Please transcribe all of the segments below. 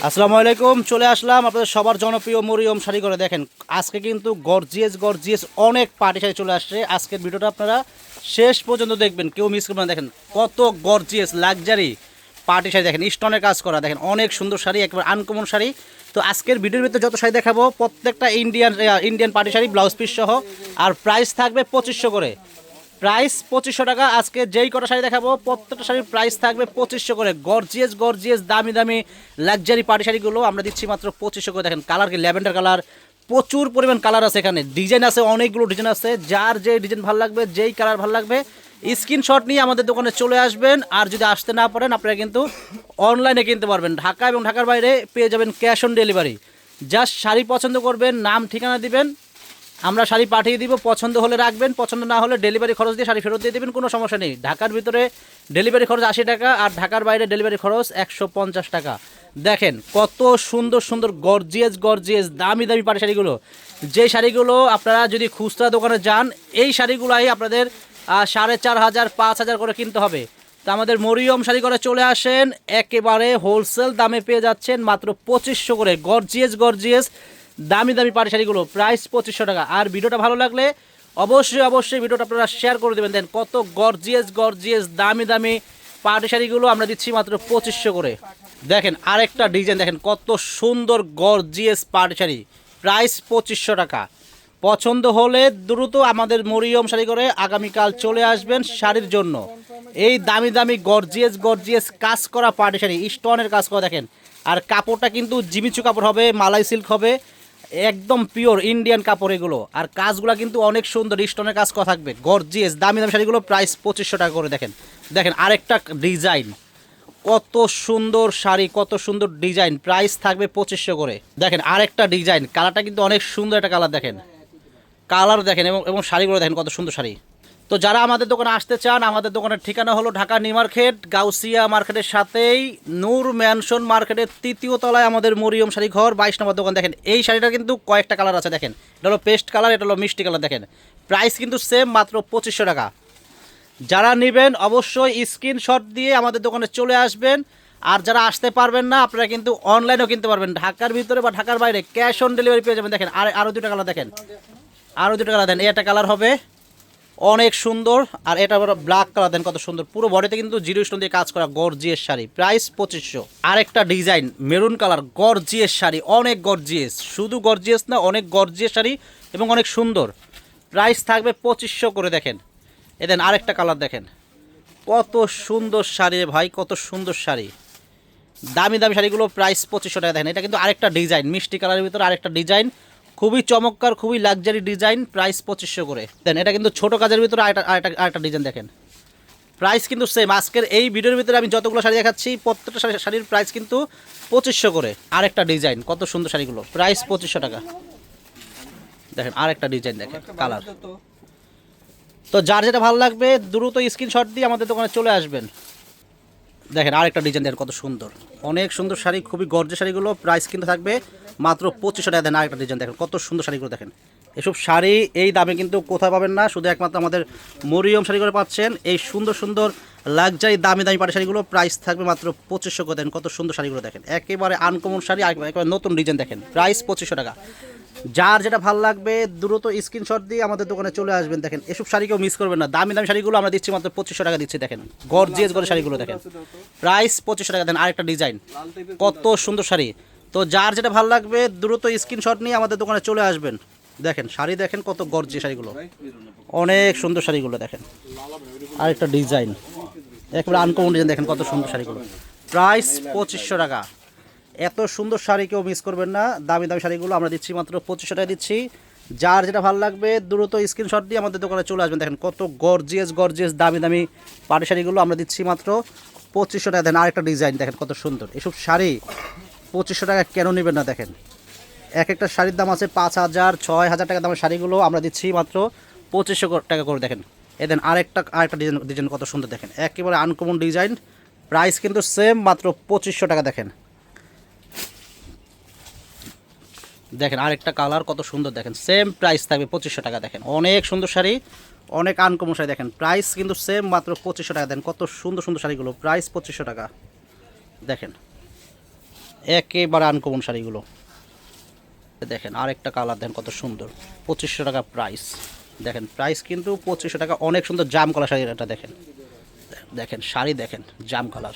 আসসালামু আলাইকুম, চলে আসলাম আপনাদের সবার জনপ্রিয় মরিয়ম শাড়ি করে। দেখেন আজকে কিন্তু গর্জিয়াস গর্জিয়াস অনেক পার্টি শাড়ি চলে আসছে। আজকের ভিডিওটা আপনারা শেষ পর্যন্ত দেখবেন, কেউ মিস করবেন না। দেখেন কত গর্জিয়াস লাক্সারি পার্টি শাড়ি, দেখেন স্টোনের কাজ করা, দেখেন অনেক সুন্দর শাড়ি, একবার আনকমন শাড়ি। তো আজকের ভিডিওর ভিতরে যত শাড়ি দেখাবো প্রত্যেকটা Indian party sari, blouse piece সহ। আর প্রাইস থাকবে 2500 করে, প্রাইস 2500 টাকা। আজকে যেই কটা শাড়ি দেখাবো প্রত্যেকটা শাড়ির প্রাইস থাকবে 2500 করে। গর্জিয়াস গর্জিয়াস দামি দামি লাক্সারি পার্টি শাড়িগুলো আমরা দিচ্ছি মাত্র 2500 করে। দেখেন কালার কি ল্যাভেন্ডার কালার, প্রচুর পরিমাণ কালার আছে এখানে, ডিজাইন আছে, অনেকগুলো ডিজাইন আছে। যার যে ডিজাইন ভালো লাগবে, যেই কালার ভালো লাগবে স্ক্রিনশট নিয়ে আমাদের দোকানে চলে আসবেন। আর যদি আসতে না পারেন আপনারা কিন্তু অনলাইনে কিনতে পারবেন। ঢাকা এবং ঢাকার বাইরে পেয়ে যাবেন cash on delivery. Just sari পছন্দ করবেন, নাম ঠিকানা দিবেন, আমরা শাড়ি পাঠিয়ে দিব। পছন্দ হলে রাখবেন, পছন্দ না হলে ডেলিভারি খরচ দিয়ে শাড়ি ফেরত দিয়ে দেবেন, কোনো সমস্যা নেই। ঢাকার ভিতরে ডেলিভারি খরচ 80 টাকা, আর ঢাকার বাইরে ডেলিভারি খরচ 150 টাকা। দেখেন কত সুন্দর সুন্দর গর্জিয়াস গর্জিয়াস দামি দামি পাড়ি শাড়িগুলো। যে শাড়িগুলো আপনারা যদি খুচরা দোকানে যান, এই শাড়িগুলাই আপনাদের 4500 5000 করে কিনতে হবে। তো আমাদের মরিয়ম শাড়ি করে চলে আসেন, একেবারে হোলসেল দামে পেয়ে যাচ্ছেন মাত্র 2500 করে। গর্জিয়াস গর্জিয়াস দামি দামি পাড়ি শাড়িগুলো, প্রাইস 2500 টাকা। আর ভিডিওটা ভালো লাগলে অবশ্যই অবশ্যই ভিডিওটা আপনারা শেয়ার করে দেবেন। দেন কত গর্জিয়াস গর্জিয়াস দামি দামি পাড়ি শাড়িগুলো আমরা দিচ্ছি মাত্র 2500 করে। দেখেন আরেকটা ডিজাইন, দেখেন কত সুন্দর গর্জিয়াস পাড়ি শাড়ি, প্রাইস 2500 টাকা। পছন্দ হলে দ্রুত আমাদের মরিয়ম শাড়ি করে আগামীকাল চলে আসবেন শাড়ির জন্য। এই দামি দামি গর্জিয়াস গর্জিয়াস কাজ করা পাড়ি শাড়ি, স্টোনের কাজ করা। দেখেন আর কাপড়টা কিন্তু জিমিচু কাপড় হবে, মালাই সিল্ক হবে, একদম পিওর ইন্ডিয়ান কাপড় এগুলো। আর কাজগুলো কিন্তু অনেক সুন্দর, স্টোনের কাজ করা থাকবে। গর্জিয়াস দামি দামি শাড়িগুলো প্রাইস 2500 টাকা করে। দেখেন দেখেন আরেকটা ডিজাইন, কত সুন্দর শাড়ি, কত সুন্দর ডিজাইন, প্রাইস থাকবে 2500 করে। দেখেন আরেকটা ডিজাইন, কালারটা কিন্তু অনেক সুন্দর একটা কালার। দেখেন কালার দেখেন, এবং শাড়িগুলো দেখেন কত সুন্দর শাড়ি। তো যারা আমাদের দোকানে আসতে চান, আমাদের দোকানের ঠিকানা হলো ঢাকা নিউ মার্কেট, গাউসিয়া মার্কেটের সাথেই নূর ম্যানশন মার্কেটের 3য় তলায় আমাদের মরিয়ম শাড়ি ঘর, 22 নম্বর দোকান। দেখেন এই শাড়িটা কিন্তু কয়েকটা কালার আছে। দেখেন এটা হলো পেস্ট কালার, এটা হলো মিষ্টি কালার। দেখেন প্রাইস কিন্তু সেম, মাত্র 2500 টাকা। যারা নেবেন অবশ্যই স্ক্রিনশট দিয়ে আমাদের দোকানে চলে আসবেন। আর যারা আসতে পারবেন না, আপনারা কিন্তু অনলাইনেও কিনতে পারবেন। ঢাকার ভিতরে বা ঢাকার বাইরে ক্যাশ অন ডেলিভারি পেয়ে যাবেন। দেখেন আরও দুটো কালার, দেখেন আরও দুটো কালার। দেন এটা কালার হবে অনেক সুন্দর, আর এটা ব্ল্যাক কালার। দেন কত সুন্দর, পুরো বডিতে কিন্তু জিরো স্টোন দিয়ে কাজ করা গর্জিয়াস শাড়ি, প্রাইস 2500। আরেকটা design maroon colour, gorgeous sari, অনেক গর্জিয়াস, শুধু গর্জিয়াস না, অনেক গর্জিয়াস শাড়ি এবং অনেক সুন্দর, প্রাইস থাকবে 2500 করে। দেখেন এ দেন আরেকটা কালার, দেখেন কত সুন্দর শাড়ি ভাই, কত সুন্দর শাড়ি, দামি দামি শাড়িগুলো প্রাইস 2500 টাকা। দেখেন এটা কিন্তু আরেকটা ডিজাইন, মিষ্টি কালারের ভিতরে আরেকটা ডিজাইন, খুবই চমৎকার, খুবই লাক্সারি ডিজাইন, প্রাইস 2500 করে। দেন এটা কিন্তু ছোটো কাজের ভিতরে আরেকটা ডিজাইন। দেখেন প্রাইস কিন্তু সেম। আজকের এই ভিডিওর ভিতরে আমি যতগুলো শাড়ি দেখাচ্ছি প্রত্যেকটা শাড়ির প্রাইস কিন্তু 2500 করে। আরেকটা ডিজাইন, কত সুন্দর শাড়িগুলো, প্রাইস 2500 টাকা। দেখেন আরেকটা ডিজাইন, দেখেন কালার। তো যার যেটা ভালো লাগবে দ্রুত স্ক্রিনশট দিয়ে আমাদের দোকানে চলে আসবেন। দেখেন আরেকটা ডিজাইন, দেখেন কত সুন্দর, অনেক সুন্দর শাড়ি, খুবই গর্জিয়াস শাড়িগুলো, প্রাইস কিন্তু থাকবে মাত্র 2500 টাকা। দেন আরেকটা ডিজাইন, দেখেন কত সুন্দর শাড়িগুলো। দেখেন এসব শাড়ি এই দামে কিন্তু কোথাও পাবেন না, শুধু একমাত্র আমাদের মরিয়ম শাড়ি করে পাচ্ছেন। এই সুন্দর সুন্দর লাক্সারি দামি দামি পাড়ি শাড়িগুলো প্রাইস থাকবে মাত্র 2500 করে। দেন কত সুন্দর শাড়িগুলো, দেখেন একেবারে আনকমন শাড়ি, একেবারে নতুন ডিজাইন। দেখেন প্রাইস 2500 টাকা। যার যেটা ভালো লাগবে দ্রুত স্ক্রিনশট দিয়ে আমাদের দোকানে চলে আসবেন। দেখেন এসব শাড়িকেও মিস করবেন না, দামি দামি শাড়িগুলো আমরা দিচ্ছি মাত্র 2500 টাকা দিচ্ছি। দেখেন গর্জিয়াস করে শাড়িগুলো, দেখেন প্রাইস 2500 টাকা। দেন আরেকটা ডিজাইন, কত সুন্দর শাড়ি। তো যার যেটা ভালো লাগবে দ্রুত স্ক্রিনশট নিয়ে আমাদের দোকানে চলে আসবেন। দেখেন শাড়ি, দেখেন কত গর্জিয়াস শাড়িগুলো, অনেক সুন্দর শাড়িগুলো। দেখেন আরেকটা ডিজাইন, একেবারে আনকমন ডিজাইন। দেখেন কত সুন্দর শাড়িগুলো, প্রাইস 2500 টাকা। এত সুন্দর শাড়ি কেউ মিস করবেন না, দামি দামি শাড়িগুলো আমরা দিচ্ছি মাত্র 2500 টাকা দিচ্ছি। যার যেটা ভালো লাগবে দ্রুত স্ক্রিনশট দিয়ে আমাদের দোকানে চলে আসবেন। দেখেন কত গর্জিয়াস গর্জিয়াস দামি দামি পাড়ি শাড়িগুলো আমরা দিচ্ছি মাত্র 2500 টাকা। দেন আরেকটা ডিজাইন, দেখেন কত সুন্দর। এসব শাড়ি 2500 টাকা কেন নেবেন না? দেখেন এক একটা শাড়ির দাম আছে 5000 6000 টাকা দামের শাড়িগুলো আমরা দিচ্ছি মাত্র 2500 টাকা করে। দেখেন এ দেন আরেকটা ডিজাইন কত সুন্দর। দেখেন একেবারে আনকমন ডিজাইন, প্রাইস কিন্তু সেম, মাত্র 2500 টাকা। দেখেন দেখেন আরেকটা কালার কত সুন্দর। দেখেন সেম প্রাইস থাকবে 2500 টাকা। দেখেন অনেক সুন্দর শাড়ি, অনেক আনকমন শাড়ি। দেখেন প্রাইস কিন্তু সেম, মাত্র 2500 টাকা। দেন কত সুন্দর সুন্দর শাড়িগুলো, প্রাইস 2500 টাকা। দেখেন একেবারে আনকমন শাড়িগুলো। দেখেন আরেকটা কালার দেখেন কত সুন্দর, 2500 টাকা প্রাইস। দেখেন প্রাইস কিন্তু 2500 টাকা, অনেক সুন্দর জাম কালার শাড়ি এটা। দেখেন দেখেন শাড়ি দেখেন জাম কালার,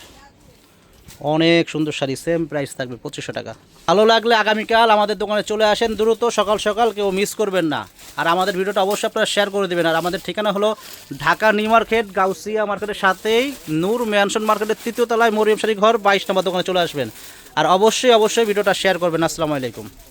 অনেক সুন্দর শাড়ি, সেম প্রাইস থাকবে 2500 টাকা। ভালো লাগলে আগামীকাল আমাদের দোকানে চলে আসেন দ্রুত, সকাল সকাল, কেউ মিস করবেন না। আর আমাদের ভিডিওটা অবশ্যই আপনারা শেয়ার করে দেবেন। আর আমাদের ঠিকানা হলো ঢাকা নিউ মার্কেট, গাউসিয়া মার্কেটের সাথেই নূর ম্যানশন মার্কেটের 3য় তলায় মরিয়ম শাড়ি ঘর, 22 নম্বর দোকানে চলে আসবেন। আর অবশ্যই অবশ্যই ভিডিওটা শেয়ার করবেন। আসসালামু আলাইকুম।